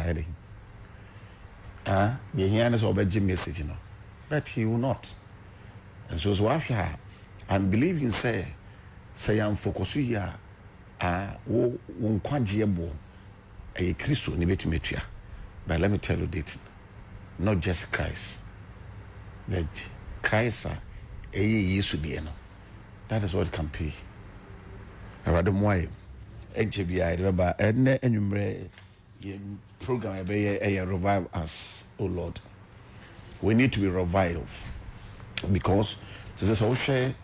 hiding. The hearers of a message, but he will not. And so I'm believing say I'm focusing here. Won kwaje bo a Christo ni betimetua. But let me tell you this, not just Christ, but Christ yesu de no. That is what can pay. Arado moye HBI remember enne enwumre program be revive us, oh Lord. We need to be revived because so share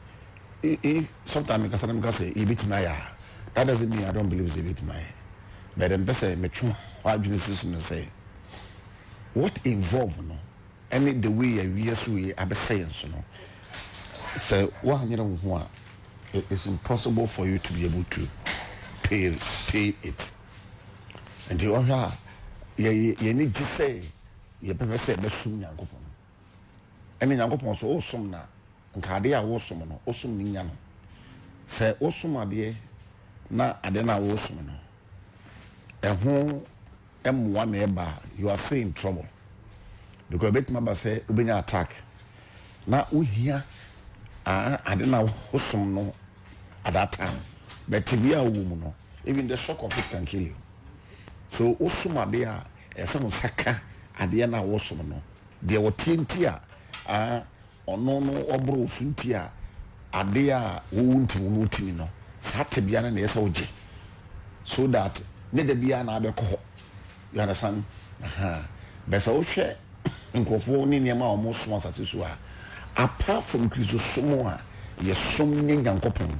sometimes because say e bit my that doesn't mean I don't believe it's a bit my but then person me try adwene no say what involve no any the way we so we abe science no say what you know it's impossible for you to be able to pay it. And you are you need to say you better say be sum Nyankopon ene Nyankopon so osum na nka ade a wosum no osum ni nya no say osum ade na ade na wosum no eho emwa na eba you are saying trouble because bet maba say ubenya attack na uhia ade na wosum no at that time but be a woman no even the shock of it can kill you. So osum ade a ese saka ade na wosum no de wotienti a ono no obro sunti a ade a wonti no timi no sate bia na ese oje so that ne de bia na abekọ you understand but so hwe nkofo ni niam a omo so asase so a apart from Christosomo a yesom ni Nyankopon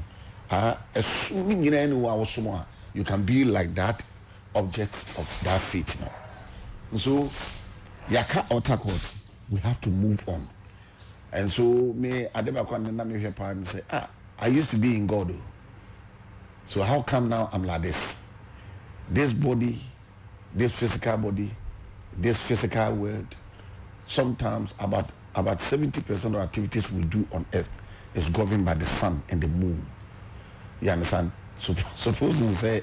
esum ni nyina ni wa wosom a you can be like that object of that faith now. So yaka otakot we have to move on. And so me adebakwa na me hwe pa and say I used to be in God. So how come now I'm like this? This body, this physical body, this physical world, sometimes about 70% of activities we do on earth is governed by the sun and the moon. You understand? So suppose you say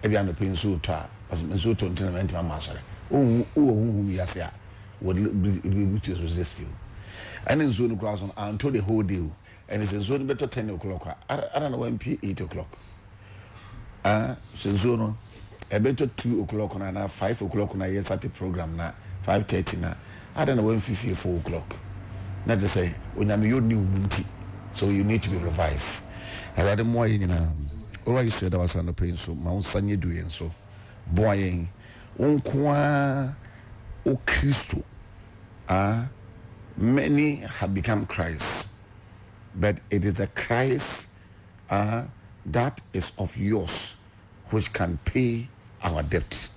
ebi an pin so to as me so to entertainment ma masore who ya say would be to resist you. And in zone class on until the whole day and it's in zone better 10 o'clock. I don't know when 8 o'clock. So zone a better 2 o'clock on now 5 o'clock on a yes at the program now 5:30 now. I don't know when 4 o'clock. Not to say when I'm your new munti, so you need to be revived. I rather more in all you said I was on the pain so Mount Sanye doing so boy unkwa o Christo many have become Christ, but it is a Christ that is of yours which can pay our debts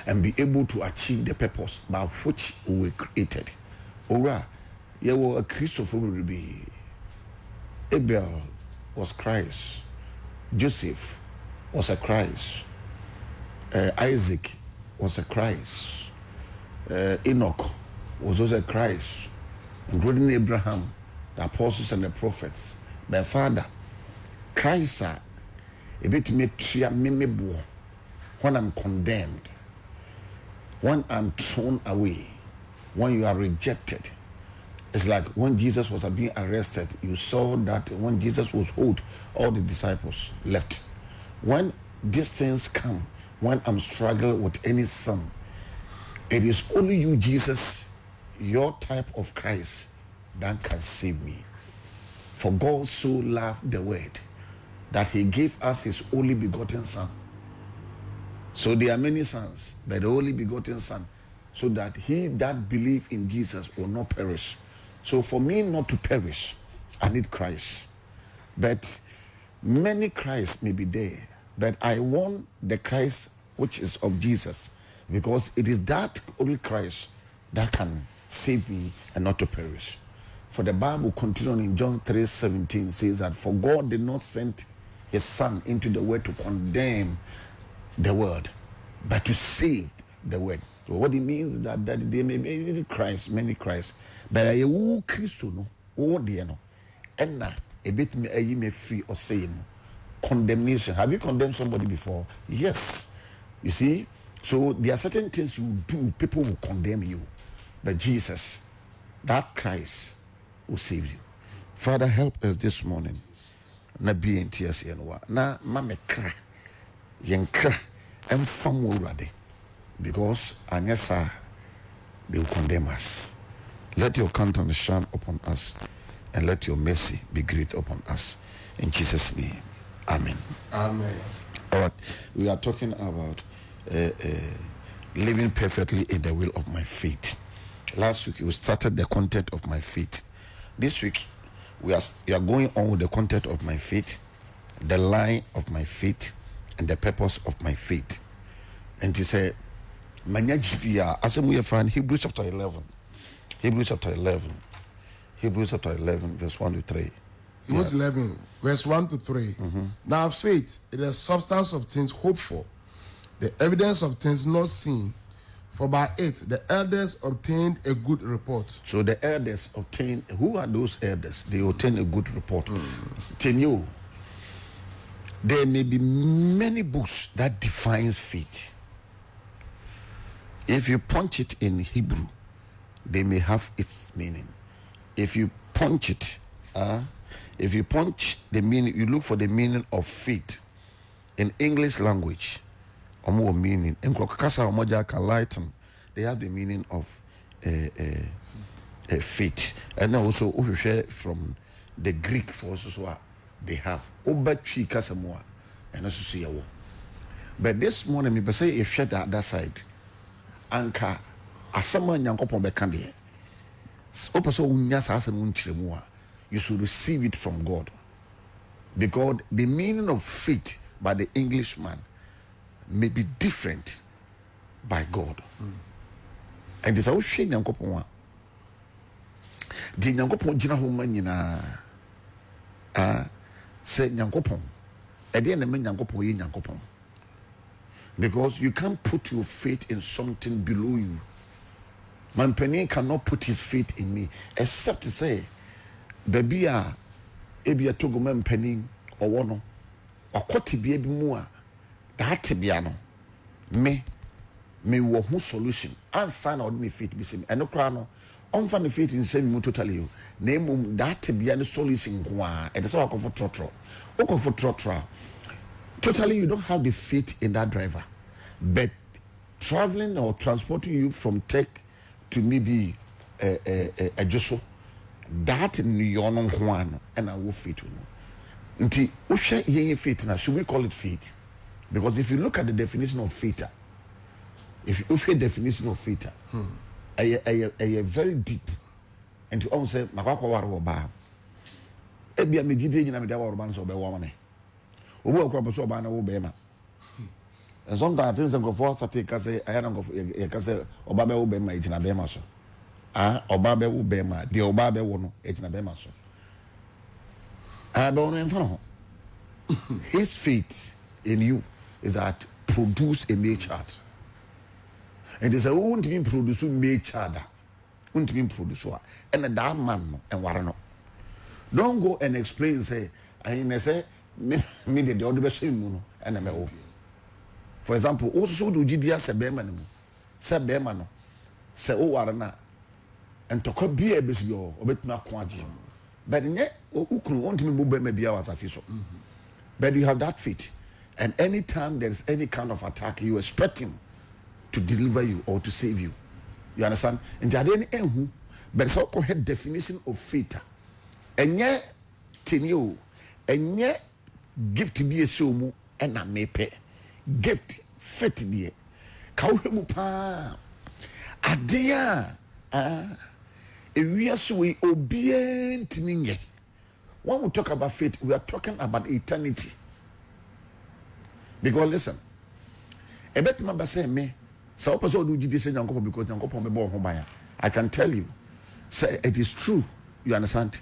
and be able to achieve the purpose by which we were created. Ora, you were a Christopher will be. Abel was Christ. Joseph was a Christ. Isaac was a Christ. Enoch was also a Christ, including Abraham, the apostles and the prophets. My father, Christ, a bit me when I'm condemned, when I'm thrown away, when you are rejected. It's like when Jesus was being arrested, you saw that when Jesus was hold, all the disciples left. When these things come, when I'm struggling with any sin, it is only you, Jesus, your type of Christ, that can save me. For God so loved the world that he gave us his only begotten son. So there are many sons, but the only begotten son, so that he that believe in Jesus will not perish. So for me not to perish, I need Christ. But many Christs may be there, but I want the Christ which is of Jesus, because it is that only Christ that can save me and not to perish. For the Bible continuing in John 3:17 says that for God did not send his son into the world to condemn the world, but to save the world. So what it means is that there may be many Christ, but I will Christ no, oh dear no, and now a bit me free or saying condemnation. Have you condemned somebody before? Yes. You see, So there are certain things you do, people will condemn you. But Jesus, that Christ, will save you. Father, help us this morning. Na be in tears na mame kra yenkra emfam urade, because anyesa they will condemn us. Let your countenance shine upon us, and let your mercy be great upon us. In Jesus' name, amen. Amen. All right, we are talking about living perfectly in the will of my faith. Last week we started the content of my faith. This week we are going on with the content of my faith, the line of my faith, and the purpose of my faith. And he said, as we find Hebrews chapter 11. Hebrews chapter 11. Hebrews chapter 11, verse 1 to 3. Hebrews 11, verse 1 to 3. Now faith is the substance of things hoped for, the evidence of things not seen. For by it the elders obtained a good report. So the elders obtained, who are those elders? They obtained a good report. Tell you, there may be many books that defines faith. If you punch it in Hebrew, they may have its meaning. If you punch it, if you punch the meaning, you look for the meaning of faith in English language, or more meaning. In Krokasa or Mojaka Lighten, they have the meaning of faith. And also, from the Greek forces, they have Obachi Kasamoa and also see. But this morning, me say if you that side, Anka, Asama Yankopon Bekande, Opaso Unyas Asamun Chiremua, you should receive it from God. Because the meaning of faith by the Englishman may be different by God. And this is how she Yankopon. The Yankopon Jina Homanina said Yankopon. At the end of Yankopon, Yankopon. Because you can't put your faith in something below you. Man penny cannot put his faith in me, except to say, baby, ebia togo man penny or one or koti be mua. That biano me wo hu solution and sign or me faith be same and no crano on fan the faith in same totally you name that biano solution kwa and so for trotro o for trotro totally you don't have the faith in that driver, but traveling or transporting you from tech to maybe a joso that in yon one and I will fit you know nti o share ye faith na should we call it faith? Because if you look at the definition of faith, if you look at the definition of faith, a very deep, and to all say, Makako Waroba, Ebia Medidi in Amida Warban so by woman. Obo crop so by no bema. And sometimes things go for Sati say, I don't go for Kase, Obabe Obema, it's in a bema so. Obabe Obema, the Obabe wono, it's in a bema so. I don't know. His faith in you is that produce a male child. And there's a won't be produce male child. Won't be produce and a damn man and warano. Don't go and explain, say, I say, me the other best and I'm a for example, also do GDS se beman, se o warana, and to could be a busy or bit not quantity. But in yet, who could want me move maybe hours as so. But you have that faith. And anytime there is any kind of attack, you expect him to deliver you or to save you. You understand? And there are any but it's all called definition of faith. And yet, tenio, and yet, gift to be a show and a mepe. Gift, faith, dear. Kauhemupa. Adia. We are so obedient. When we talk about faith, we are talking about eternity. Because listen, a bet my say me, so person do this in Yanko because Yanko me born home. I can tell you, say it is true. You understand?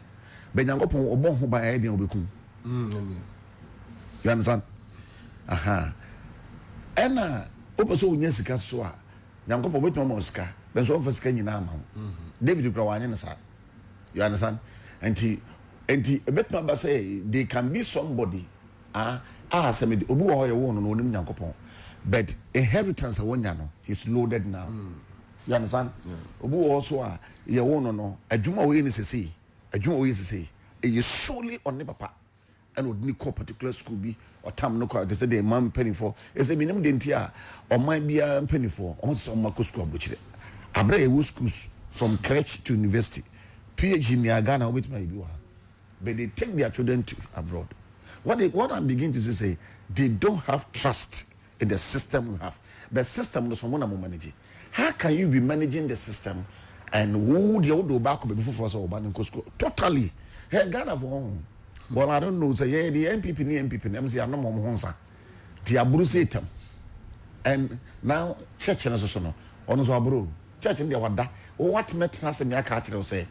But Yanko born home by idea obekum. You understand? Aha. Ena opeso unya sika so a Yanko bet mo sika. Ben so for sika nyina ma. David Krawanye na sa. You understand? And a bet my say they can be somebody. Say me obu ho ye wo no onim Nyankopon but inheritance he's loaded now. You understand? Obu also ye won no adwuma we ni sese adwuma we sese e solely on ne papa and would ni call particular school bi or tam no call they say the man penny for e say minim de ntia o man bia penny for o so mako school abochire abre e schools from crèche to university PhD in Ghana with my do, but they take their children to abroad. What I'm beginning to say, they don't have trust in the system we have. The system is someone I'm managing. How can you be managing the system and who the old back before us or totally? Hey, Ghana for home. Well, I don't know. Say, yeah, the MPP, I'm saying, I'm not more Honsa. The Abrusetum. And now, church and so on. Bro, church in the Wada. What met us in your culture say,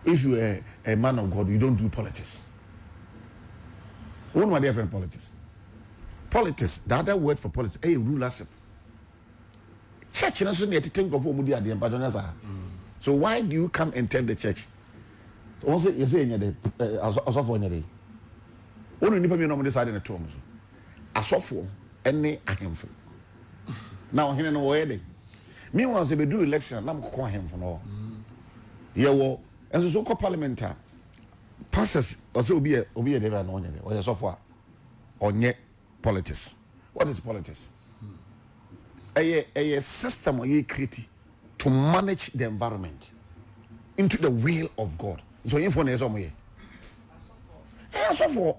if you are a man of God, you don't do politics. One different politics. Politics, the other word for politics, a rulership. Church in also need to think of what so why do you come and tell the church? Also, you say in your day, as of one day. Only people you normally decide in the terms. As of for any a handful. Now, here no way. Meanwhile, they do election, I'm calling him for all. Yeah, well, and so called parliamentary passes also be a never known or so far on yet politics. What is politics? A system you create to manage the environment into the will of God. So influence on me. So for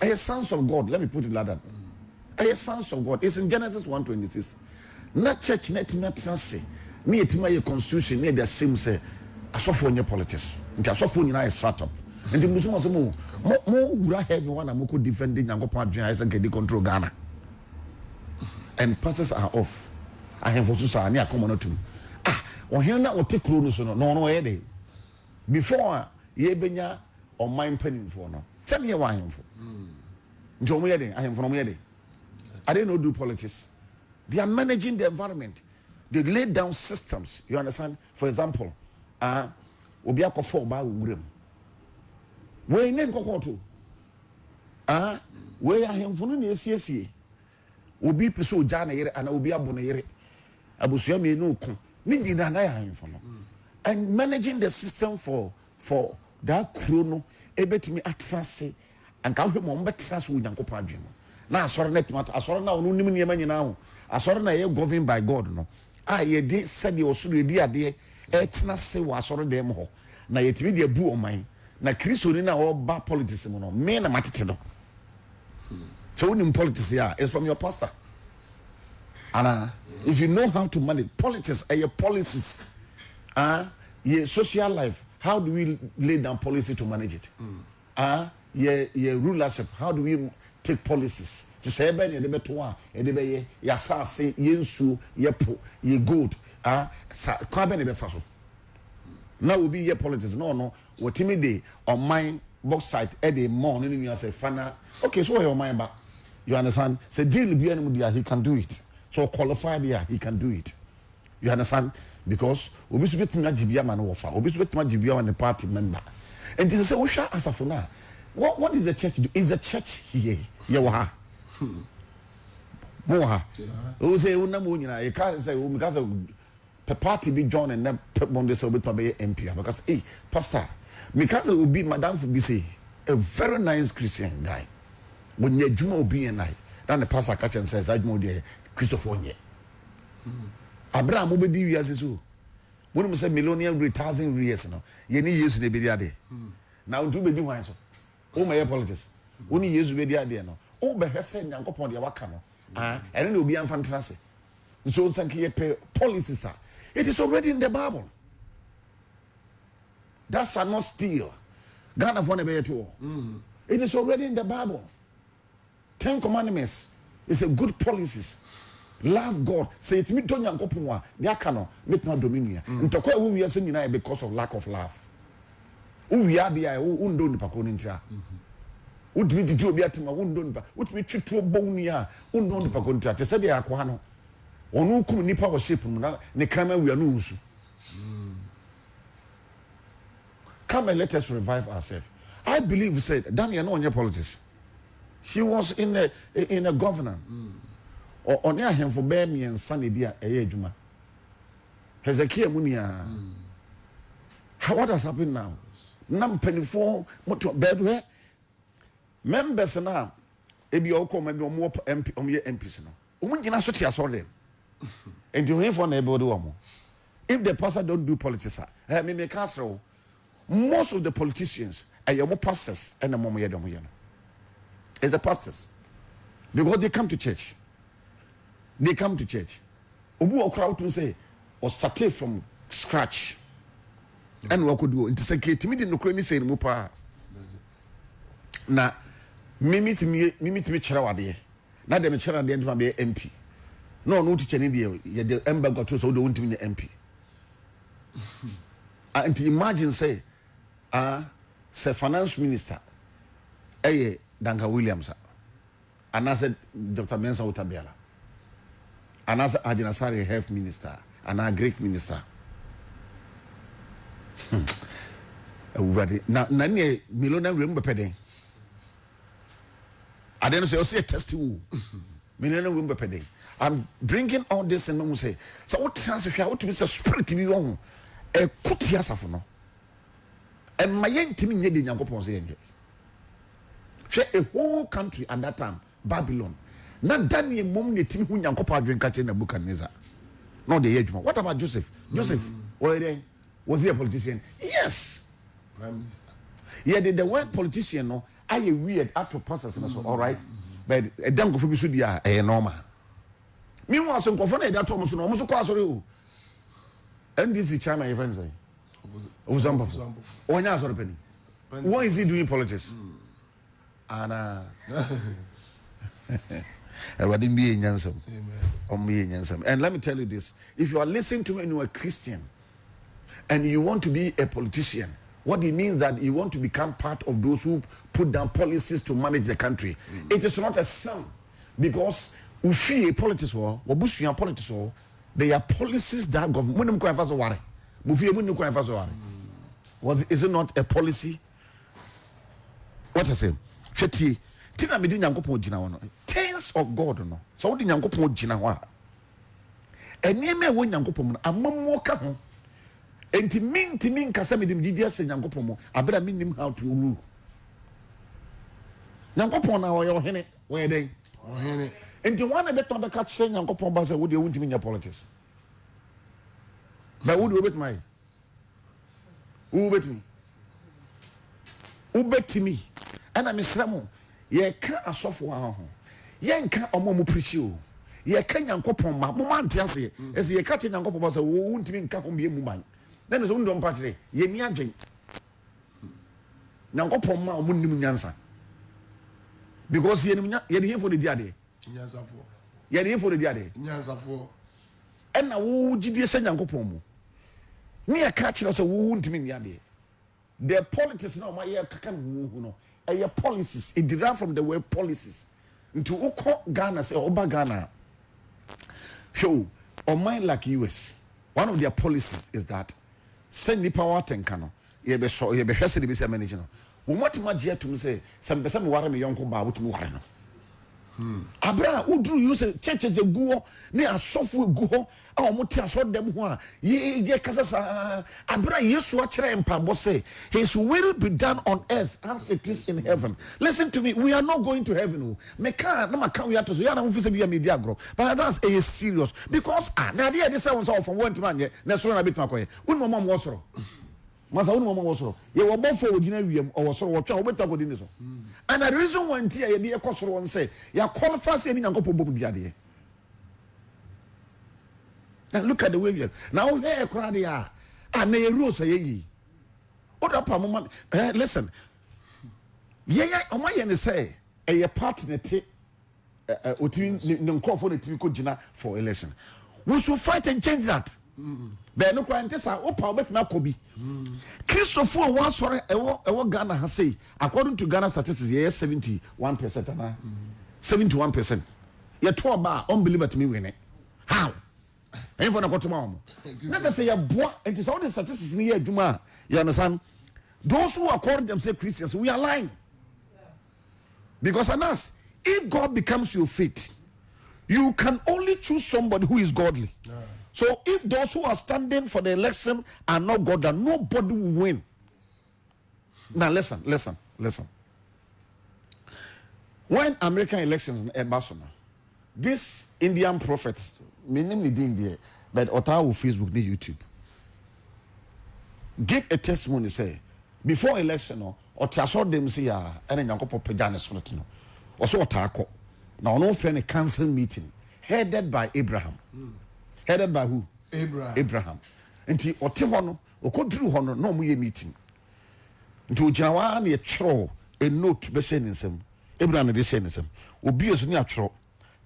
a sons of God, let me put it like that. A sons of God. It's in Genesis 1:26. Not church, not say. Me to my constitution, near the same say. I saw for your politics. And I saw for your start up. And the Muslims more would have everyone and could defending and go part and get the control Ghana. And pastors are off. I have also saw near common to. Or here now take Cronus no day. Before ye benya or mine penning for no. Tell me why I'm for. John Wedding, I am from Wedding. I didn't know do politics. They are managing the environment. They lay down systems. You understand? For example, Obia Kofo ba Urim. We name Kokoto. We are him for no CSC. Obi Peso Jana and Obia Bonere. Abusiami no kun. Nindi na him for no. And managing the system for that chrono, ebetimi atrase and can we mo betrase wo Nyankopon adwem. Na asore net mat asore na onu nim niam nyina ho. Asore na ye governed by God no. Ye di said you osuru di ade etna se wo asore dem ho. Na yetimi de bu oman. Na Kristo ni na oba politics mo no. Me na matete no. So in politics here is from your pastor. And if you know how to manage politics and your policies, your social life, how do we lay down policy to manage it? Your rulership, how do we take policies? To say about the better ya say yensu yepo ye good carbon be faso. Now will be your politics. No, what day on my box site at the morning you say fana. Okay, so your mind back. You understand? Say deal be any he can do it. So qualified here, he can do it. You understand? Because obi so betuma jibia man wofa, obi so betuma jibia on the party member. And this is say wosha asafuna. What is the church do? Is the church here? Yewa. Moha. O say una mo nyina, you can't say because the party be join and then Monday so betuma be MP because pastor, because it will be madam for be say a very nice Christian guy. When you juma obi and I, then the pastor catch and says I know the Christopher. Abraham obedi wiase so. When we say millennium 1,000 years no. Ye ni yesu de bedi ade. Na untu bedi wan so. O my politics. Oni yesu bedi ade no. O be hwese Nyankopon de waka no. Ene na obi amfa ntrase. So thank you policies are. It is already in the Bible. That shall not steal. Ghana for be to. It is already in the Bible. 10 commandments is a good policies. Love God. Say it me don't Nyankopon they cannot make no dominion. Ntokwa who we are saying because of lack of love. Who we are there who ndo nipa ko ntia. Who did you be atima who ndo nipa. Who me twetwo bonia who ndo nipa ko ntia. Te say dey akwa no. Onu kum nipa worship mu na ne krama we anu usu. Come and let us revive ourselves. I believe said Daniel no on your politics. He was in a governor. ɔne ahemfo bɛɛ mmiɛnsa na di a ɛyɛ adwuma Hezekiah munia what has happened now na mpanifo moto bɛɛdo members na ebi ɔkɔ maybe ɔmo MP ɔmo MPs no ɔmo nyina so te asɔre dem enti hoyefo na ɛbɛdo wɔn if the pastor don't do politics me castle most of the politicians ɛyɛ mo pastors ɛna mo yɛ dem yɛ no it's the pastors because they come to church obu okra to say or start from scratch and what could do into say me di nokra ni say no pa na mimit me kyerɛ wade na dem kyerɛ wade ntoma be MP no teacher ni de ye de embargo to so do ntimi ni MP and imagine say say finance minister Danka Williams and I said Dr. Mensa Utabiala and I said Ajinasari health minister and our Greek minister now nani milona remember pede I didn't say a testimony milona remember pede I'm bringing all this and no say so what transfer what to be a spirit to be on a kutia safono and my yentimi nye de nyankopon say enje a whole country at that time Babylon na Daniel mom ne timi hu nyankopon adwen ka che na Nebuchadnezzar no the age what about Joseph was he a politician? Yes, prime minister. Yeah, the word politician no I weird out of pastors so all right but a damn go for be dia normal meanwhile so go for na that almost no almost call sorry o NDC chairman your friend say Ozambo onya sorry penny why is he doing politics and and let me tell you this, if you are listening to me and you are a Christian and you want to be a politician, what it means that you want to become part of those who put down policies to manage the country. It is not a sin, because ufi politics or wabusu politics or they are policies that government is it not a policy? What I say? Tina me di nyankopon gina ho no things of God no so wo di nyankopon gina ho a eneme wo nyankopon no amammo ka ho enti min kasa me di gidi ase nyankopon mo abra minnim how to rule nyankopon na wo ye ohene wo ye den ohene enti wana beto be ka kire nyankopon ba say wo de wuntimi nya politics ba wo de obetmai wo betimi ana misramo ye ka asofo ha ho ye nka omo mo preach o ye ka nyankopon ma mo mante ase ese ye ka te nyankopon ba say wo ntimi nka ho me mu man then so ndo mpatire ye ni adwen nyankopon ma omo nim nyansa because ye nim ye de for the diade nyansafo ye de for the diade nyansafo ena wo gidie se nyankopon mu ni ye ka kire so wo ntimi ni ade the politics now my ye kaka hu no your policies, it derived from the word policies. Into Oko Ghana, say Oba Ghana. Show, or mine like US, one of their policies is that send the power tenkano. You be so, you be first to be manager. What much yet to say, some person warren me young comba with Muarano. Abra, who drew you say churches a go near software go, or Mutia saw them who are ye Casasa Abra, yes, watch and Pabo say, His will be done on earth as it is in heaven. Listen to me, we are not going to heaven. Meka, no matter we have to say, I'm officially be a media grow, but that's a serious because now the other sounds off from one to man, that's one a bit my one mom was Masa unu mama wosoro ye wo bofo ogina wiem o wosoro wo twa wo beta go din so and the reason why ntia ye de ekosoro won say ya confess any nyankopon bom biade now look at the way we are now here crowd ya na ye rules ye yi oda pa mama listen ye o ma ye ne say e partner te otimi ne nkofo ne timi ko gina for election we should fight and change that. But no quantesa opa bet na kobi Christopher one sorry ewo Ghana has say according to Ghana statistics here 71% na 71% ye to ba unbeliever to me win it how and for na kotoma mo never say ya boa and it's all the statistics ni here aduma you understand those who are calling themselves Christians we are lying because on us if God becomes your faith You can only choose somebody who is godly. So if those who are standing for the election are not godly, nobody will win. Now listen. When American elections in Barcelona, this Indian prophet, mainly in India, but Ottawa Facebook, the YouTube, give a testimony. Say before election, or saw them say, and then Yanko Pajanas, or so Otako. Now, no friend a council meeting headed by Abraham. Headed by who? Abraham. And he Otihono, or could drew honor, no more meeting. To Jawan, a troll, a note to be sending some. Abraham, they send some. Will be as natural.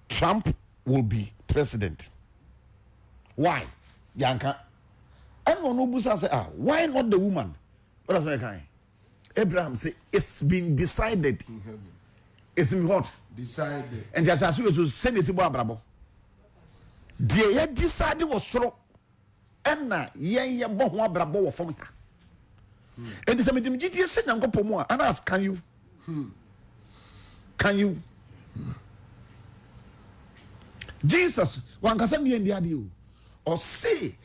Trump will be president. Why? Yanka. I don't know who say, why not the woman? What does that kind? Abraham say, it's been decided. It's been what? Decided. And just as you send it to Brabo. The decided was so. And now, ye bought one brabo from her. And it's a medium GTA said, and go for more. And ask, can you? Can you? Jesus, one can send me in the idea. Or say,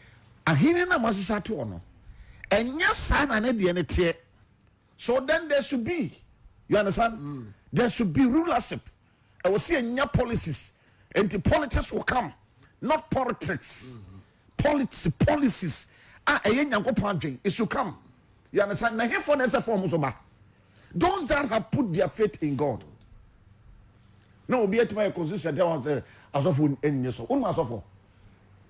a hidden Masisa to honor. And yes, son, and at the end of so then there should be, you understand? There should be rulership. I will see a new policies, and the politics will come, not politics. Policies. A young country, it should come. You understand? Now, here for next form, those that have put their faith in God. No, be at my constitution. There was as of in so.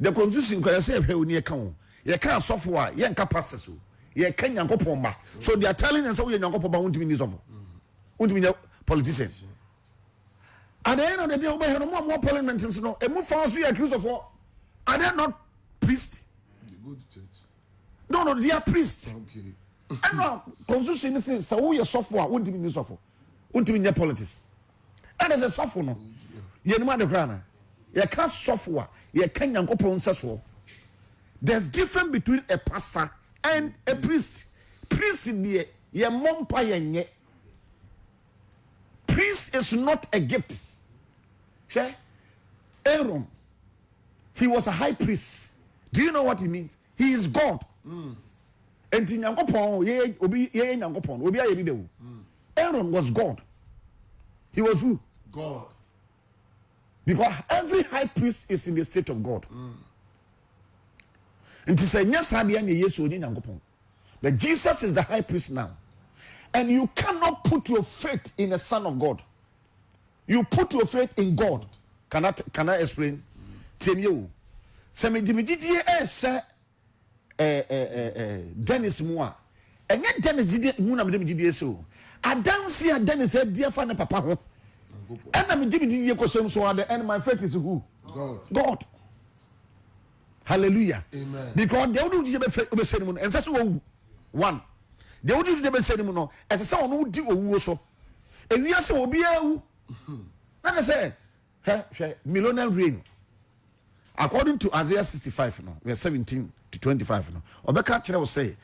The constitution can say, "Hey, we can't. You can't software. You can't pass you can't go pomba." So they are telling us, "Oh, you can't go pomba." Won't mean this of. Won't mean politician. At the end of the day, we have more parliament. No, and more fast we accused of war. Are they not priests? They go to church. No, they are priests. Okay. And now constitution is so your software. Won't mean this of. Won't mean politics. And there's a software. No, you know the grana. You can't software. You can't go pomba. There's difference between a pastor and a priest. Priest in the ye mom pie. Priest is not a gift. Okay? Aaron, he was a high priest. Do you know what he means? He is God. And Aaron was God. He was who? God. Because every high priest is in the state of God. And to say, but Jesus is the high priest now. And you cannot put your faith in a son of God. You put your faith in God. Can I explain? Tell you. Dennis Moa. And yet Dennis did Muna so. I don't see a Dennis said, dear father, papa. And I'm a so at the end, my faith is who? God. Hallelujah. Amen. Because they will do the ceremony. And that's one. They will do the ceremony. As a son who do a so. And we are so be a let us say, millennial reign. According to Isaiah 65, verse 17 to 25, Obeka Chira will say,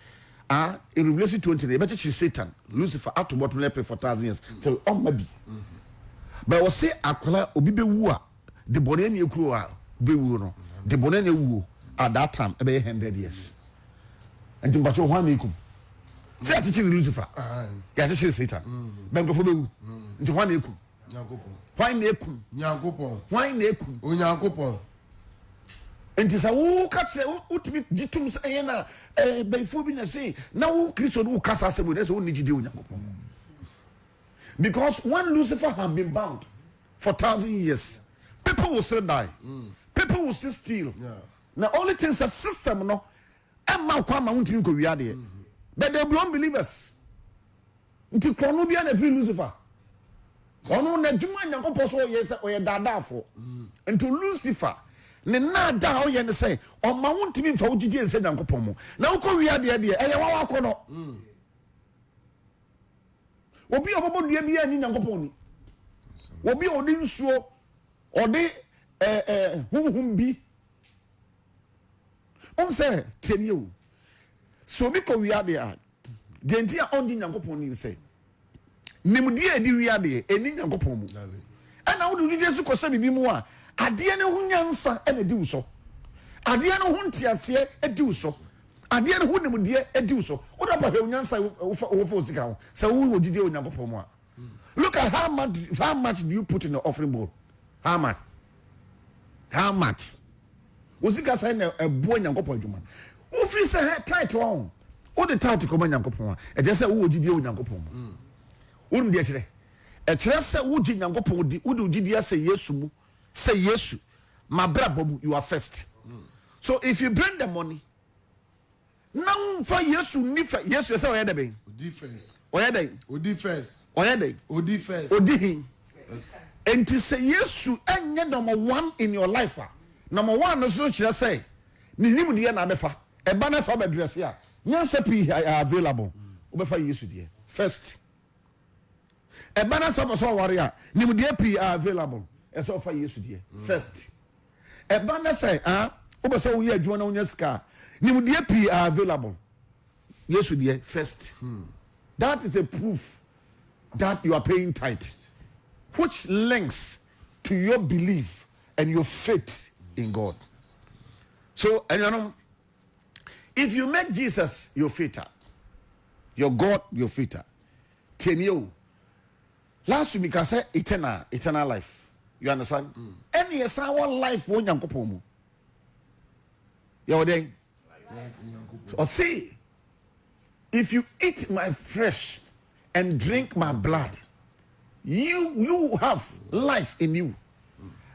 in Revelation 20, they better choose Satan, Lucifer, out to what will pray for 1,000 years. So, maybe. But I will say, Akola, Obibe Wua, the Bonani Ukua, Bewuno, the Bonani Wu, at that time, about 100 years. And to Bacho Wamikum. Say, I teach you Lucifer. Yeah, I teach you Satan. Bango for Bewu, into Wanikum. Why Nekum? Why Nekum? Unyankopon. And it is a who cuts a ultimate jitums ena by Fubina say, now Christian who cast us with us only to do. Because when Lucifer had been bound for 1,000 years, people will still die, people will still steal. Now, only things a system, no, and Malcolm won't you go, but they belong believers. Until Chronobia and free Lucifer. Ono na juma nyankopɔ so yesa oyɛ dadafo nto Lucifer ne na da o ye ne sɛ o ma wontimi mfa wogidi ense nyankopɔ mu na wokɔ wi ade ade ɛyɛ wawa akɔ no obi obobo dua bi anyi nyankopɔ ni obi odi nsuo odi hunhum bi on sɛ teniyo so obi kɔ wi ade a de nti a ɔndi nyankopɔ ni sɛ nimdi edi wi ade eni nyankopon mu ana wo du Jesu ko se bibi mu a adeɛ ne ho nyansa ɛna di wo so adeɛ ne ho ntiaseɛ ɛdi wo so adeɛ ne ho nimdeɛ ɛdi wo so woda pa hwɛ nyansa wo sika ho sɛ wo ogidi onyankopɔn mu a look at how much do you put in the offering bowl how much wo sika sai na ɛboa nyankopɔn adwuma wo free sɛ tight one wo de tight kɔma nyankopɔn a ɛgye sɛ wo ogidi onyankopɔn mu wo nim deɛ kyerɛ ɛkyerɛ sɛ wo gi nyankopɔn di wo de ogidi asɛ Yesu mu sɛ Yesu mabra bomu you are first. So if you bring the money, now for Yesu nifa Yesu say oya debe. Odi first. Oya debe. Odi first. Oya debe. Odi first. Odi hin. And to say Yesu enye number 1 in your life. Number 1 no so kire say ni nim de na befa. E ba na so be dress ya. Nyansa pi available. Obefa Yesu de first. E ba na so ware ya. Nim de pi available. E so fa Yesu de first. E ba na say obese wo ye adwuma na wonya sika nimdie p are available Yesu die first. That is a proof that you are paying tithe, which links to your belief and your faith in God. So and you know, if you make Jesus your faith, your God your faith, ten you last week I said eternal life. You understand? Any yes our life won yankopon mu. Your day. Or see, if you eat my flesh and drink my blood, you have life in you.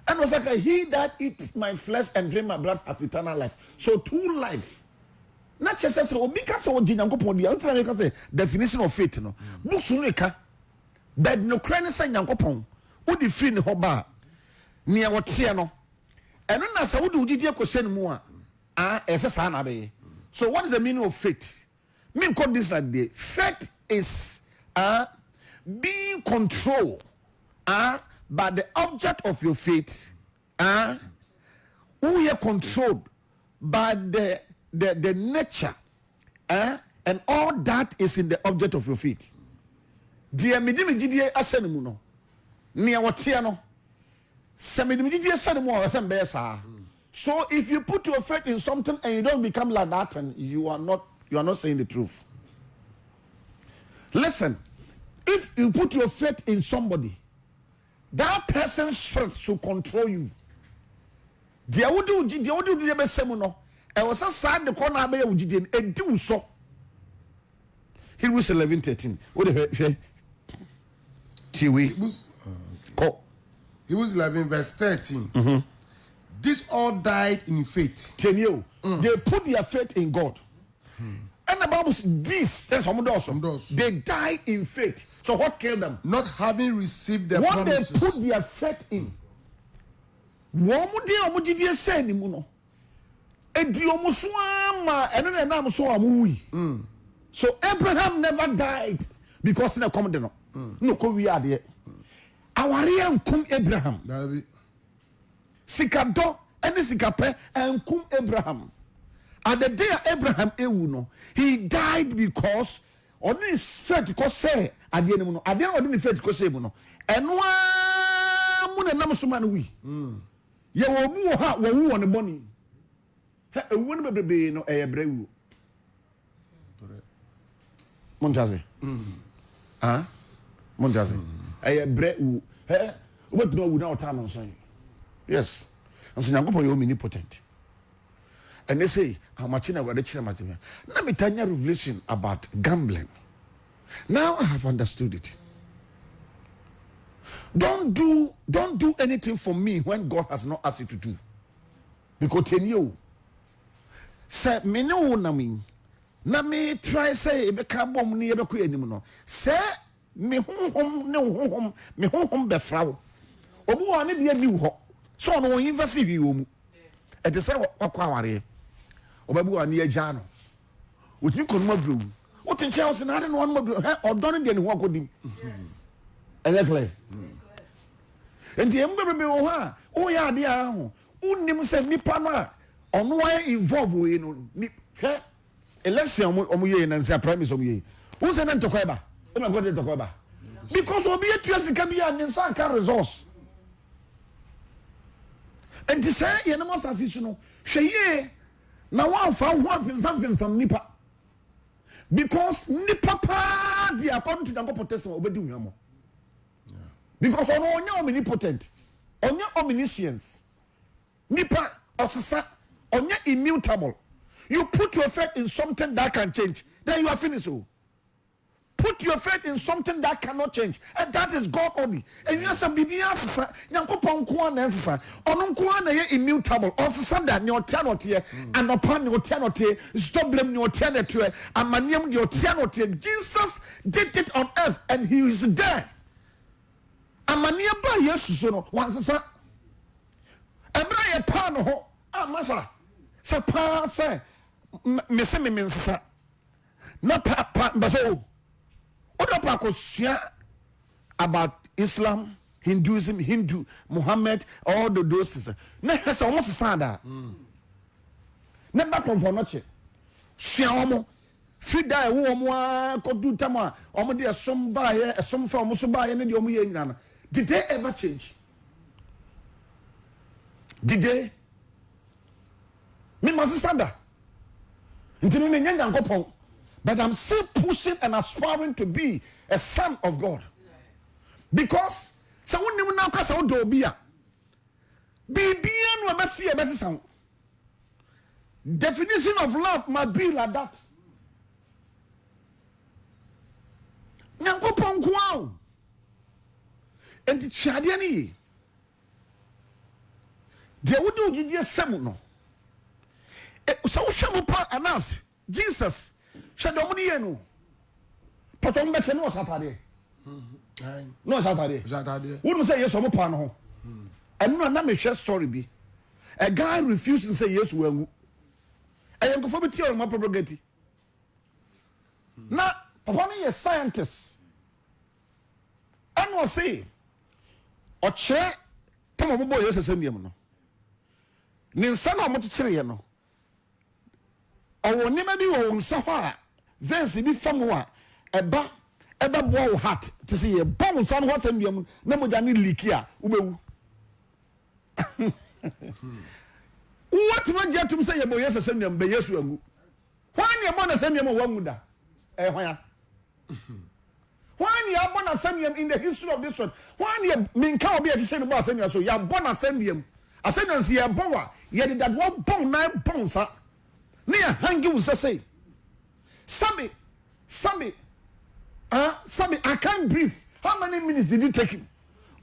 And was like he that eats my flesh and drink my blood has eternal life. So two life. Not just as a because of the definition of faith. No books but no cranny sign yankopon. Would you free in the hoba near what no? And then as I would do you question more. So what is the meaning of faith? Me call this like the faith is being controlled by the object of your faith. Who you controlled by the nature and all that is in the object of your faith. Dear medimi gidie asanimu no. Nia watia no. Se medimi gidie asanimu a wasem be sa. So if you put your faith in something and you don't become like that, and you are not saying the truth. Listen, if you put your faith in somebody, that person's faith should control you. Dia wodu de be semuno. E was a sad the corner be ujidi and do so. Hebrews 11:13. What the Tiwi. Hebrews 11 verse 13. This all died in faith. They put their faith in God. And the Bible says this. That's awesome. They died in faith. So what killed them? Not having received the what promises. They put their faith in. So Abraham never died because he come no. No, we are there. Our come Abraham. Sikka do and Sikka pe and kum Abraham. At the day Abraham no, he died because on his faith because say ade no ade on his faith because say no. And wa mu na nam so man wi. Ye wo bu ha wo wu on the body. He ewu no bebebe no e brewu. Monjaze. Monjaze. E brewu. He what no wu na o time on so. Yes. And so Nyankopon you omnipotent. And they say, how much in a word let me tell you a revelation about gambling. Now I have understood it. Don't do anything for me when God has not asked you to do. Because ten you say me no na me. Na me try say be ka bom ni e be ko anim no. Say me honhom be frawo. Obu wa ne de ani wo. So no invest wi wo mu. E de say wakwa aware. Obabu wa ne agya no. Otini konuma bro. Otin che house na de no one bro. He odon de ne ho akodim. Yes. Exactly. Enti embebe wo ha. O ya ade a ho. Unim se nipa no a ono wa involve we no. Ni he election omo ye na nsia promise omo ye. Who say na ntokwa ba? E ma go de ntokwa ba. Because obi etua sika bia ne nsa ka resource. And to say, you know, as you know, she now one found one from Nipa. Because Nipa pa, the according to the potential obey do because on your omnipotent, on your omniscience, Nipa osisa, on your immutable. You put your faith in something that can change, then you are finished. Put your faith in something that cannot change, and that is God only. And you have some BBS, Yankopon Kwan answer, on Kwan immutable, also Sunday, your tenor and upon your tenor, stop blame your tenor to it, and manium your tenor. Jesus did it on earth, and he is there. And manium by yes, once a son. And by a pano, Massa, Sapa say, Missimi means, not Papa Bazo. Other parts about Islam, Hinduism, Hindu, Muhammad, all the doses. Next, almost a sada. Never come for noche. Siamo, Frida, who could do Tama, or maybe a some buyer, a some from Musuba, and your Muyan. Did they ever change? Did they? Me Masasada. Until you know, but I'm still pushing and aspiring to be a son of God. Because so when you now cast out Dobia, BBN will be see a better sound. Definition of love must be like that. Nyango Pongwao and the Chadiani. There would do you just seven. So Shamupa announced Jesus. Shadomoniano. Potom better no Saturday. No Saturday. Wouldn't say yes or pano. And no name share story be. A guy refused to say yes well. I am going to my prerogative. Now, Papa is a scientist. And was say, or chair, Tomo boy is a semium. Ninsana Motichiriano. Or never be on Sahara. Vence be from one eba ball hat to see a bomb son what's in your no jani likia ube. What would you to say about yes send them be yes you? Why you want to send them a womuda? Why you are born to send them in the history of this one? Why you mean can't be a send about send you so you are born to send them. I send us here bowa, yet that one bone 9 pounds near hanging will say. Sammy, I can't breathe. How many minutes did it take him?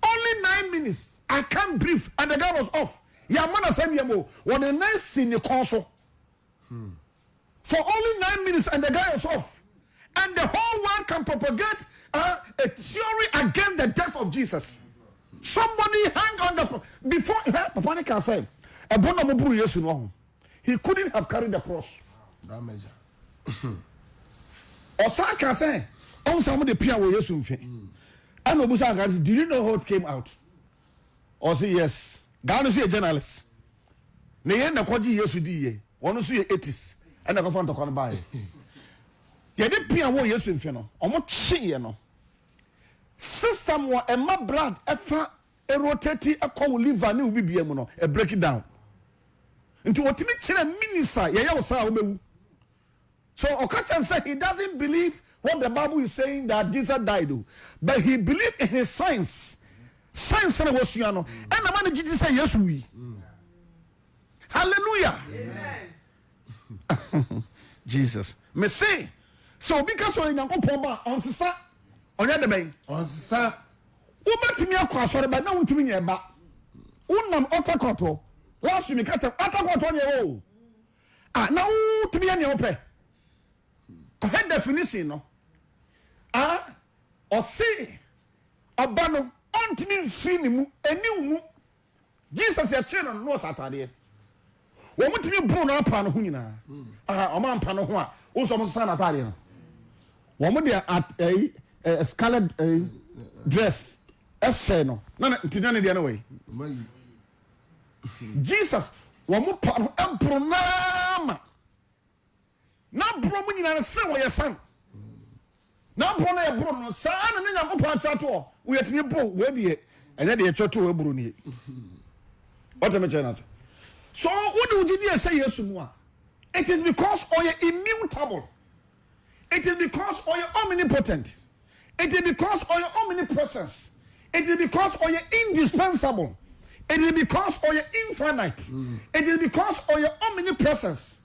Only 9 minutes. I can't breathe. And the guy was off. Yamana send yamo. What the next in the console. For only 9 minutes and the guy is off. And the whole world can propagate a theory against the death of Jesus. Somebody hang on the cross. Before, Papa can say, he couldn't have carried the cross. That measure. Osaka say, "On some of the Pia were yes, and Obusa, do you know how it came out?" Or say yes. Ghana is a journalist. They end the Koji Yesudi, one of the 80s, and I go from the corner. You did Pia were yes, and Feno, or what she, you know. System were a my blood, a rotating a cold liver, new BBM, a break it down. Into what minister, yeah, so Okachan said he doesn't believe what the Bible is saying that Jesus died, but he believed in his science. Science was you know, and the man Jesus said yes we. Hallelujah. Amen. Jesus. Me say so because we na kompa on sisa on the bay On sa, wo batimi akwa sore ba na wontimi nya ba. Unam otakoto. Last week catch otakoto ne o. Ah na wotimi nya ne opre. Head definition no or say abano ontimi free ni mu eni mu Jesus ya cheno no Saturday wo mutimi bro no apa no ho nyina o man pa no ho a wo so mo sa na Saturday no wo mo de at a scarlet dress essay no na ntinane de na way Jesus wo mo pa no empro na na bro mu nyina se wo yesan na bro na bro no sa na nya ko pa cha to wo yetimi bro we de enye de choto we bro ni What am I trying to say? So what do you say yes to? It is because you are immutable. It is because you are omnipotent. It is because you are omnipresence. It is because you are indispensable. It is because you are infinite. It is because you are omnipresence.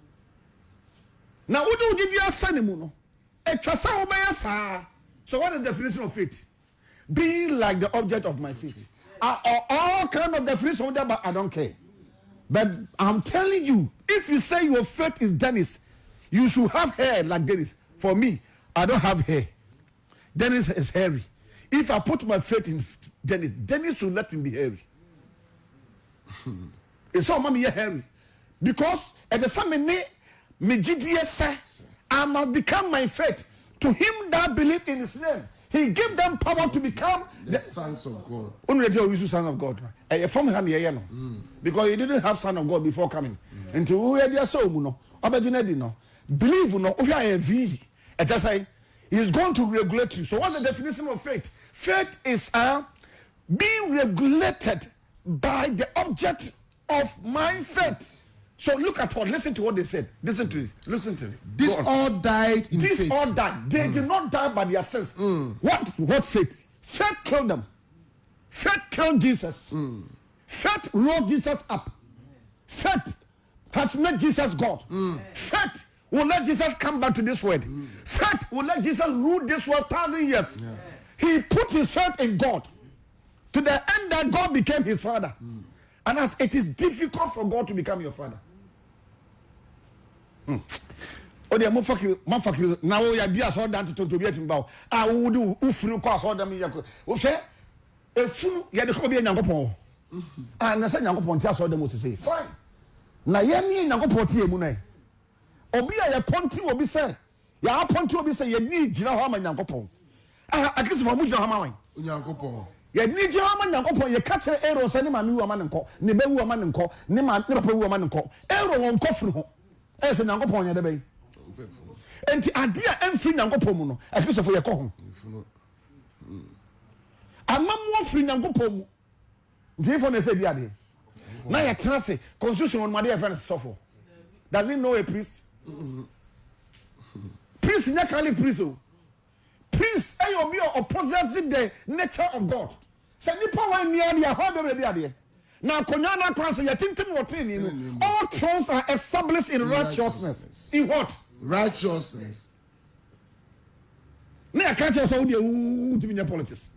Now what do you say no? So what is the definition of faith? Being like the object of my faith. All kind of definition of that, but I don't care. But I'm telling you, if you say your faith is Dennis, you should have hair like Dennis. For me, I don't have hair. Dennis is hairy. If I put my faith in Dennis, Dennis should let me be hairy. It's all mommy hairy. Because at the same time, I must become my faith. To him that believe in his name, he gave them power to become the sons of God. Only you son of God. Because you didn't have son of God before coming. Until we had your soul, no. Believe no. It just say he is going to regulate you. So what's the definition of faith? Faith is being regulated by the object of my faith. So look at what, listen to what they said. Listen to it. Listen to it. This all died in faith. This all died. They did not die by their sins. What faith? Faith killed them. Faith killed Jesus. Faith rose Jesus up. Faith has made Jesus God. Faith will let Jesus come back to this world. Faith will let Jesus rule this world 1,000 years. Yeah. He put his faith in God to the end that God became his father. And as it is difficult for God to become your father. Oh, they are more fucking now. We are be as hard to be at him about. I would do ufru cause all them. Okay, a fool, you had to be a Yangopo. And I said Yangopo, tell them what to say. Fine. Now, Yanni Yangopo, Mune. Obi a ponti will be said. Ya ponti will be said, you need Jahama Yangopo. I guess for Mujahama. Yangopo. You need Jahama Yangopo, you catch an arrow, send him a new woman and call, Nebu woman and call, Nima, never woman and call. Arrow won't coffin. As a Yangopo, the bay. And the idea and free Nangopomuno, at least for your call. I'm not more free Nangopomu. Therefore, said the idea. Now, I can't say, constitution on my dear friend suffer. Does he know a priest? Priest, not calling priest. Priest, or possessing the nature of God. Send the power near the hard. Now, Konyana Council, you think what in all thrones are established in righteousness. In what? Righteousness. Now I can't tell you who to be in politics.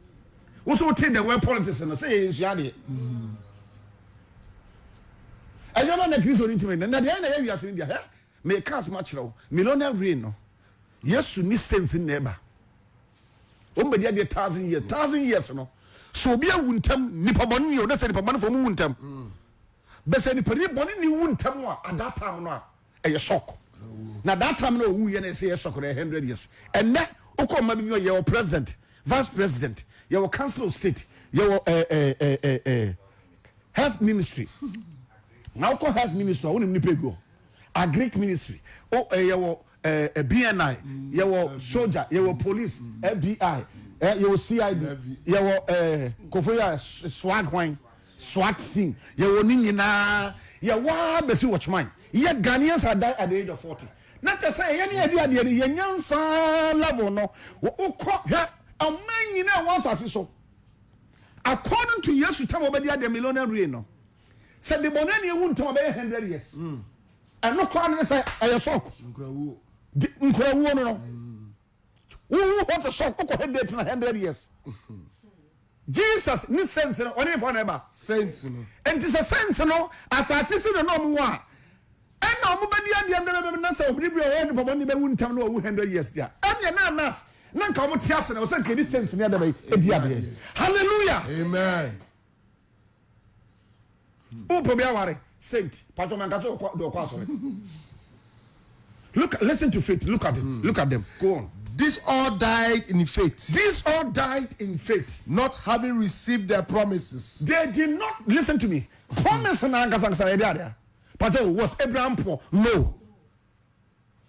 Also, take the word politics and say, Yadi. I don't know the Christian intimate. And at the end of the year, in India, may cast much low. Milona Reno. Yes, you need sense in neighbor. Somebody had 1,000 years, no. So be a wuntam, Nipaboni, or that's a Nipaban from Wuntam. But say the Peri Bonnie Wuntam at that time, a shock. Now that time, no, we say a shock 100 years. And that, okay, maybe your president, vice president, your council of state, your health ministry. Now, call health ministry, I want to go. A Greek ministry, your BNI, your soldier, your police, FBI. You CID, you Kofoya swag wine, swag thing, you Nina, you want to see what's mine. Yet Ghanaians are died at the age of 40. Not to say any idea, the young son level, no, a man you know once as so. According to Yesu Tamobadia de Milona Reno, said the Bonani won't tell 100 years. And no crowd say, I shock. Who want to shock 100 years? Jesus needs sense only for never. Sense. And it is a sense, no, as I see the normal one. And nobody at the end of the answer, we won't tell no 100 years there. And you're not mass. None come with Tias and I was saying, this sense in the other way. Hallelujah. Amen. Oh, probably saint. Patomangazo. Look, listen to faith. Look at them. Look at them. Go on. This all died in faith. This all died in faith. Not having received their promises. They did not listen to me. Promise and Angasang. But was Abraham poor? No.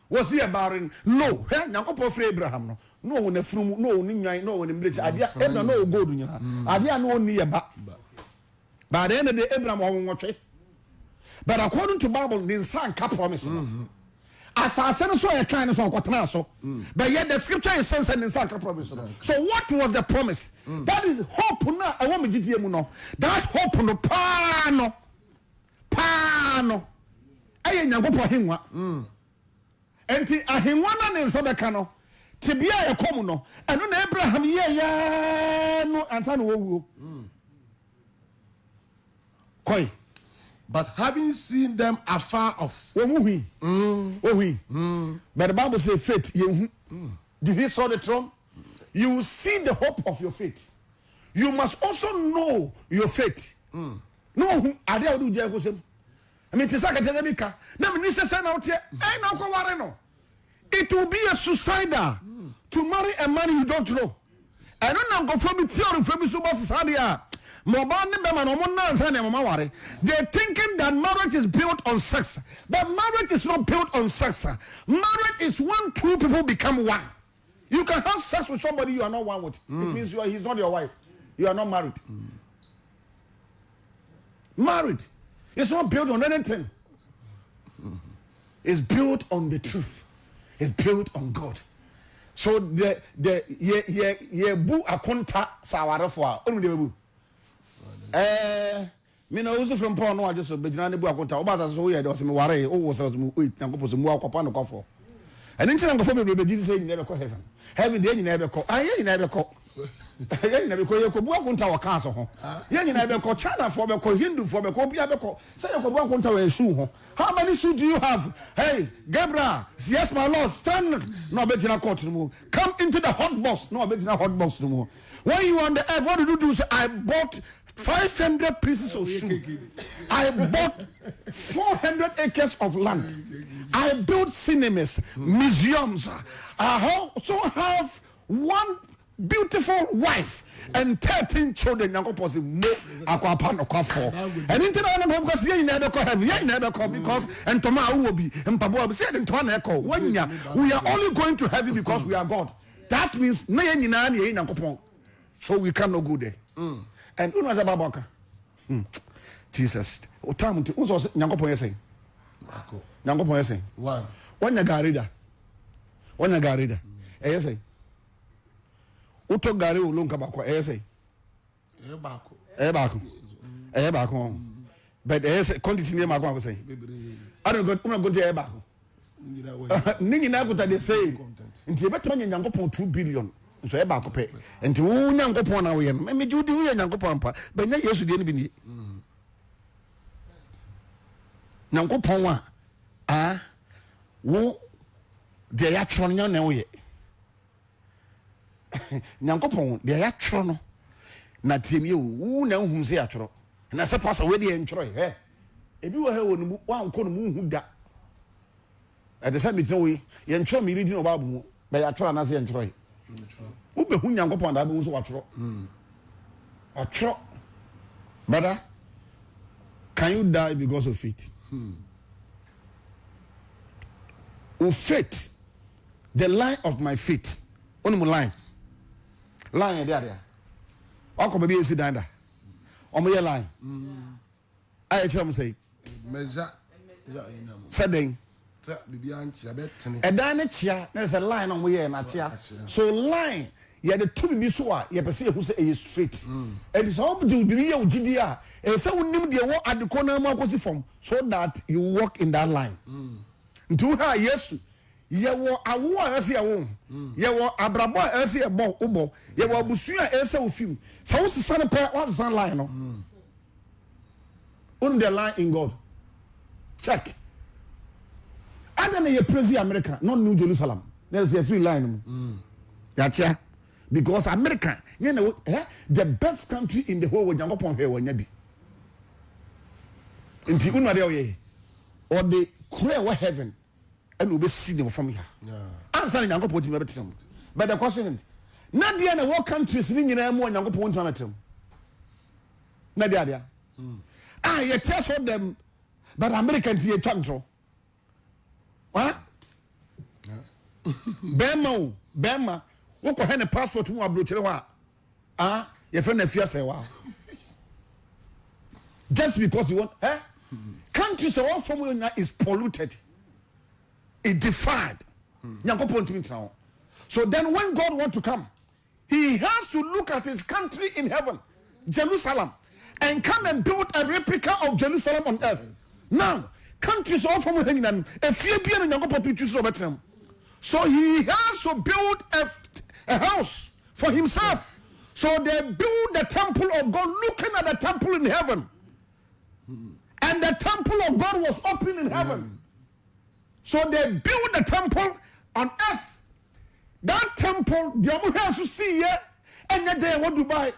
Was he a barren? No. Now, for Abraham. No one a frum, no one in no one in bridge. Idea no good. Idea no near back. But the end of the Abraham watch. But according to Bible, the son can promise. As I said, so a kind of so. But yet the scripture is saying the son can promise. So what was the promise? That is hope. I want me to tell you that hope no pano. I ain't go for him. Enti ahengwana ne nsabeka no tibia ye komu no eno na Abraham ye no ansa no wo koi. But having seen them afar off. But the Bible says faith. Did he saw the throne? You will see the hope of your faith. You must also know your faith. No, I don't do Jagosem. I mean, Tisaka. Now, Minister out here, I know. It will be a suicidal to marry a man you don't know. I don't know, go from the theory from Subasadia. They're thinking that marriage is built on sex. But marriage is not built on sex. Marriage is when two people become one. You can have sex with somebody you are not one with. It means he's not your wife. You are not married. Married. It's not built on anything. It's built on the truth. It's built on God. So the bu akonta sawarefo a me na also from Paul no just be jina ne bu akonta oba so ye de so me ware o wo so me oit na kopo so mu akwapa no kwafo and nti na ngofo be be say nyina be ko heaven de nyina be ko aye nyina be ko aye nyina be ko ye ko bu akonta wa kan so ho ye nyina be ko China for be ko Hindu for be ko bia be ko say ye ko bu akonta wa shoe ho. How many shoes do you have? Hey Gabriel, yes my lord, stand no be jina court no. Come into the hot box no be jina hot box no. When you on the earth, what did you do? So I bought 500 pieces of shoe. I bought 400 acres of land. I built cinemas, museums. I also have one beautiful wife and 13 children. And because and tomorrow will be and Papa said in Echo. We are only going to heaven because we are God. That means so we cannot go there. And who was a babaka? Jesus. O time to also Yankopon yesay. Yankopon yesay. One garida. One garida. Yesay. Uto gari ulunka bakwa yesay. Ebako. But yesay continue makwa say. I don't go to ebako. Ningi na kuta de say. Nti beto Yankopon 2 billion. So e ba ko pe enti wo Nyankopon na wo ye me judi wo ye Nyankopon pa ba nya Yesu de ne bi ni Nyankopon a wo de ya tro no na wo ye Nyankopon de ya tro no na tiemi wo na hu se ya tro na se pasa we de en tro he ebi wo he wo no wa nko no mu hu da e de se bi tro we ye ntro mi ri di no ba bu mu ba ya tro na se en tro ube hu Nyankopon da be so watro atro brother, can you die because of faith? Faith, the line of my faith only line there oko be esi danda omo ye line I tell say measure sadden Edane chia, there's a line on we na chia. So line, yeah the two be so a you say who say is straight. And it's all to be your GDR. And so we need the walk at the corner form so that you walk in that line. To her, yes. Ye wo awo ase awo. Ye wo abrabo ase ebo obo. Ye wo abusua ase ofim. So wo sesa pe what is line no. On the line in God. Check. I don't know praise America, not New Jerusalem. There's a free line. Gotcha. Because America, you know, the best country in the whole world, Yankopon here will be. In Tigunade, or the cruel heaven, and we'll be seeing them from here. Answering Yankopon to them. But the question is, not the other world countries in more Yankopon to them. Nadia. You test for them, but American to your control. What? Bema, what can a passport to a blue? You friend of fear say, wow. just because you want. Countries all from where is polluted. It defied. So then when God wants to come, he has to look at his country in heaven, Jerusalem, and come and build a replica of Jerusalem on earth. Now, countries all from where so he has to build a house for himself. So they build the temple of God, looking at the temple in heaven. And the temple of God was open in heaven. So they built the temple on earth. That temple, the other has to see here, and then they want to buy,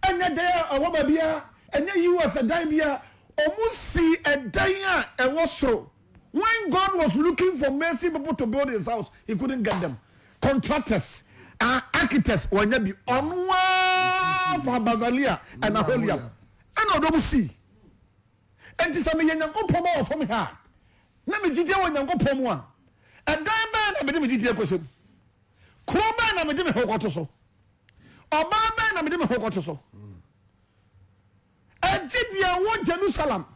and then they are a Wababia, and then you as a Dimia, almost see a Daya and was so. When God was looking for mercy people to build his house, he couldn't get them. Contractors, architects, when they be on for Basalia and Aholia, and I don't see. And this is a young Opomo from here. Let me tell you when you go Pomwa. And Diamond, I made a question. Croman, I made a hokotoso. Or Barman, I made a hokotoso. And Jidia won Jerusalem.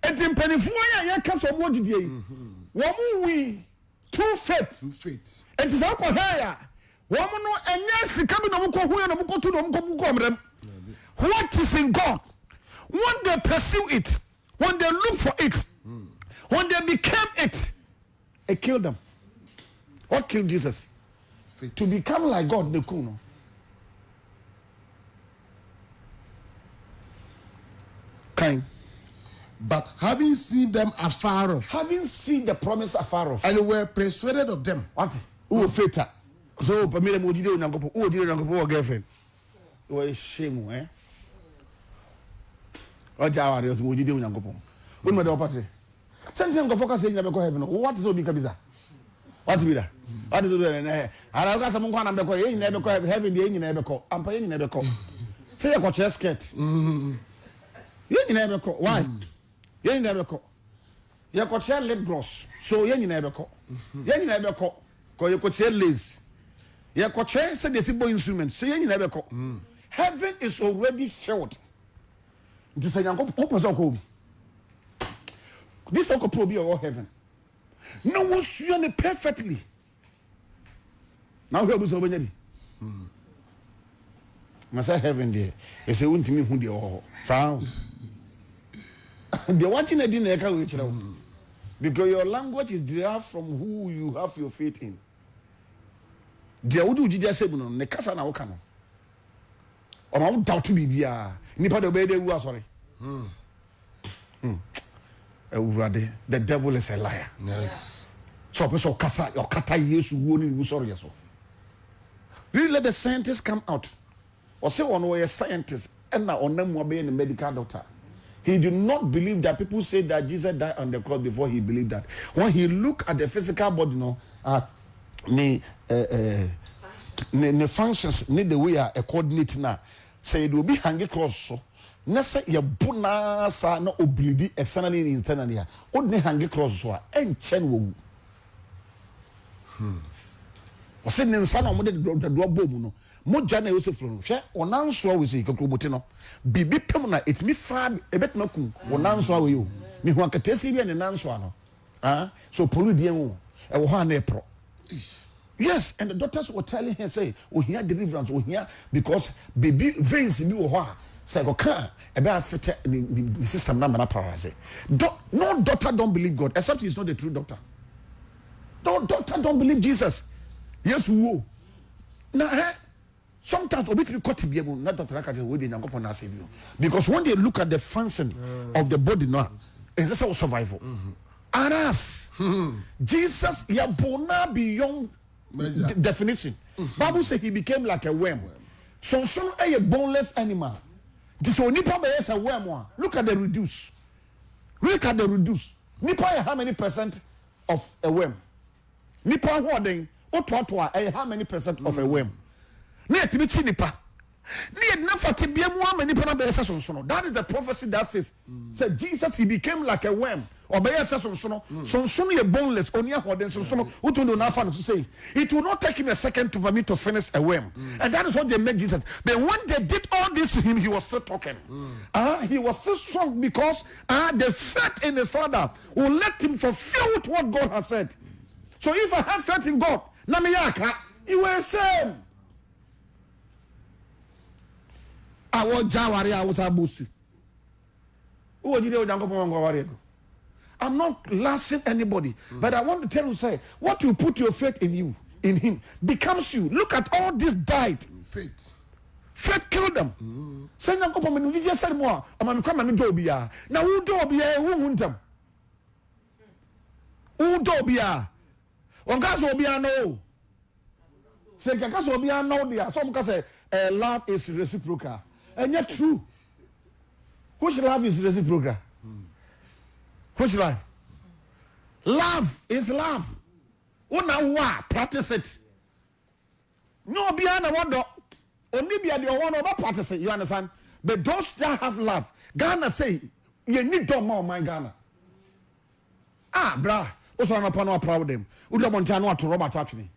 And in Pennifoya, ya castle what did ye? Woman, 2 faith. 2 faith. And it's alcohol here. Woman, and yes, coming over who and go to them. What is in God? When they pursue it, when they look for it, when they became it killed them. What killed Jesus? Faith. To become like God, the kuno. Kind. But having seen them afar off, Having seen the promise afar off, and were persuaded of them, what? Who faith? So, Pamela Mujide Nangopo, who did Nangopo girlfriend? It was shame, eh? Ojawa was Mujide Nangopo. When my daughter, sometimes go focus in the heaven. What is Obikabiza? What is that? What is it? I got some one number. You never call heaven, the never call. I'm paying never call. Say I got your skirt. You never call. Why? You never call. You got your lip gloss. So you never call. You never call. Call you got your lace. You got your sensible instruments. So you never call. Heaven is already filled. This is a this will probably all heaven. No one's seen it perfectly. Now, who was over there? I say heaven there. They say, won't me who they all sound. They're watching a dinner because your language is derived from who you have your faith in. They would do just say, no, Nekasa na Okano. Or I won't doubt to be here. Nipa the way they were sorry. The devil is a liar. yes, So person kasa or kata yesu woni sorry so. Really let the scientists come out. Or say one way a scientist and now on them being a medical doctor. He did not believe that people say that Jesus died on the cross before he believed that. When he looked at the physical body, the functions need the way a coordinate now. Say it will be hanging cross so. Nasa ya buna sa na oblidi externally and internally. Odne hangi cross so en chen wo. Ose ne nsa na mo de do bom no. Mo ja na Yosef no. Hwe onanso we se ikakromote no. Bibi pem na etimi fa ebet na kum. Onanso we yo. Mi hu akatesi bi ne nanso ano. So polu bien wo. E wo ha na epro. Yes, and the doctors were telling her say, "Oh, here deliverance, oh here because baby veins bi wo ho." Say, okay, about the system number na paralyze. No doctor don't believe God, except he's not the true doctor. No doctor don't believe Jesus. Yes, who? Now, sometimes a bit cut to be able not doctor because when they look at the function of the body now, it's just our survival. And us, Jesus, yabona beyond definition. Bible says he became like a worm. So a boneless animal. This one nipa is a worm. Look at the reduce. Look at the reduce. Nipa how many percent of a worm? Nipa hoarding how many percent of a worm? Ne etibichi nipa. That is the prophecy that says, said Jesus, he became like a worm. Sonsono ye boneless. To say it will not take him a second for me to finish a worm, and that is what they made Jesus. But when they did all this to him, he was still talking. He was still strong because the faith in his Father will let him fulfill what God has said. So if I have faith in God, Namiyaka, you will say. I was Jawari, I was a boost. I'm not lasting anybody, but I want to tell you, say, what you put your faith in you, in him, becomes you. Look at all this died. Faith killed them. Say, now you just said more. I'm coming to Dobia. Now, who Dobia, who won't them? Who Dobia? On gas Obia, no. Say, Kakas Obia, no, dear. Some can say, love is reciprocal. And yet true. Which love is reciprocal? Which love? Love is love. Practice it. No beyond a wonder. Only be the one over practice it. You understand? But those that have love, Ghana say, you need to more my Ghana. Brah. Also, I'm not proud of them. Uda Montano to Robert Tapney.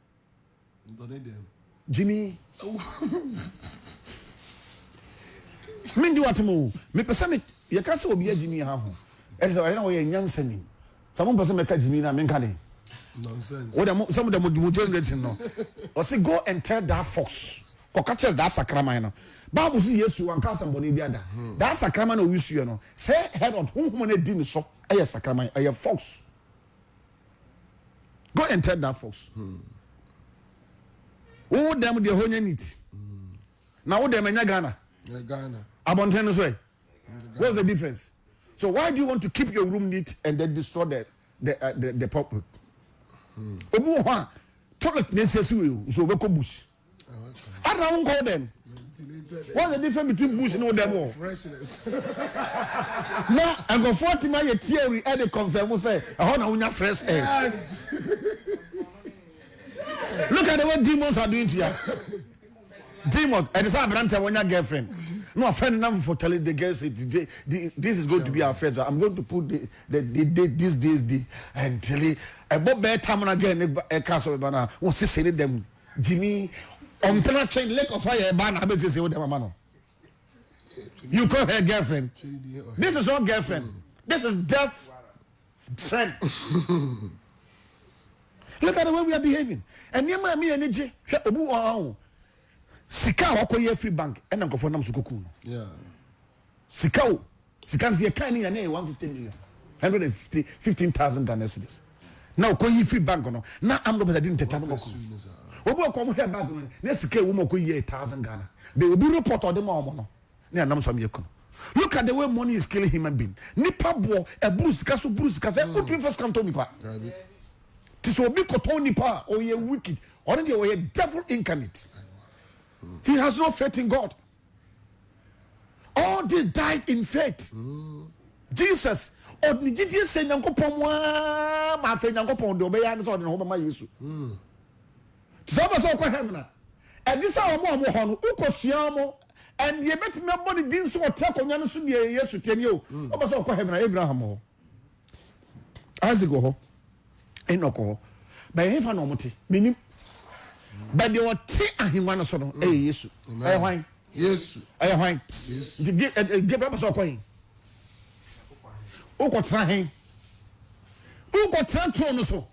Jimmy. Mindu atimu me pese ye ka se obi agimi ha ho e say na wo ye nyansani some person make agimi na menka dey nonsense some of them do generation no or say go and tell that fox or catch that sakraman no Bible say Yesu an ka samboni bi ada that sakraman no wisu no say head on who na di ni so e sakraman e fox go and tell that fox who them the honya nit na wo dem enya Ghana Abonten's way. What's the difference? So why do you want to keep your room neat and then destroy the public? Obuha toilet necessary so we go bush. I don't call them. What's the difference between bush and all them all? Freshness. Now I go 40 my theory and they confirm say I want to fresh air. Yes. Look at the way demons are doing to us. Demons, and it's our brand when your girlfriend. No, a friend enough for telling the girls this is going to be our friend. I'm going to put this and tell you about better time again a castle banner. What's he saying them? Jimmy on penetrating lake of fire banner. I bet you say what them man. You call her girlfriend. This is not girlfriend. This is deaf friend. Look at the way we are behaving. And near me energy. Sikka wakoye free bank and I'm for nam sukoku. Yeah. Sikka say kind na 150 million. 115,000 Ghana cedis. Now koye free bank no. Na am no be didn't teta no ko. Obo ko mo here bank no. Na Sikka wo mo koye 1,000 Ghana. They will be report or them no. Na nam so me kono. Look at the way money is killing human being. Nipa bo e Bruce Kaso. Put me first come to me pa. This will be koton nipa or ye wicked. Already or ye devil incarnate. He has no faith in God. All this died in faith. Jesus, Jesus said, my friend, and this are more and ye met me money didn't so attack on Yanusu yes to tell you. Heaven, Abraham. As they go, Enoko, by heaven, no motive, meaning. But they were ahimwana so no Yesu ay hwan Yesu ay hwan give up so coin o ko tra hen o ko tra tro so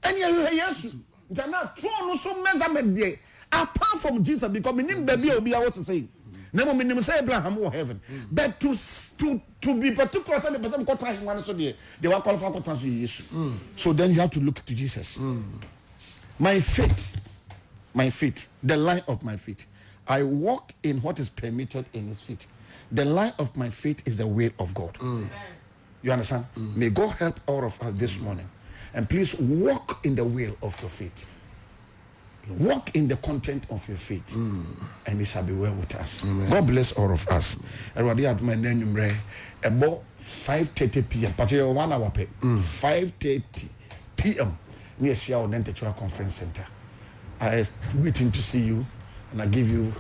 and Yesu na tro no so measurement there apart from Jesus because meaning baby obi a what to say na mo meaning say Abraham or heaven but to be particular say the person ko tra hen so there they were qualify ko tra so Yesu so then you have to look to Jesus. My feet, the line of my feet. I walk in what is permitted in his feet. The line of my feet is the will of God. You understand? May God help all of us this morning. And please walk in the will of your feet. Walk in the content of your feet. And it shall be well with us. Amen. God bless all of us. Everybody had my name about 5:30 p.m. Particularly 1 hour pay. 5:30 p.m. near Sia Odente Conference Center. I am waiting to see you, and I give you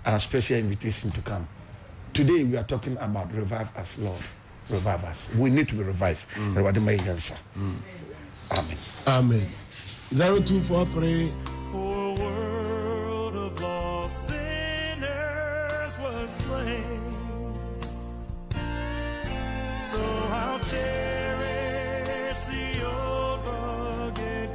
our special invitation to come. Today we are talking about revive us, Lord. Revive us. We need to be revived. Amen. Amen. 0243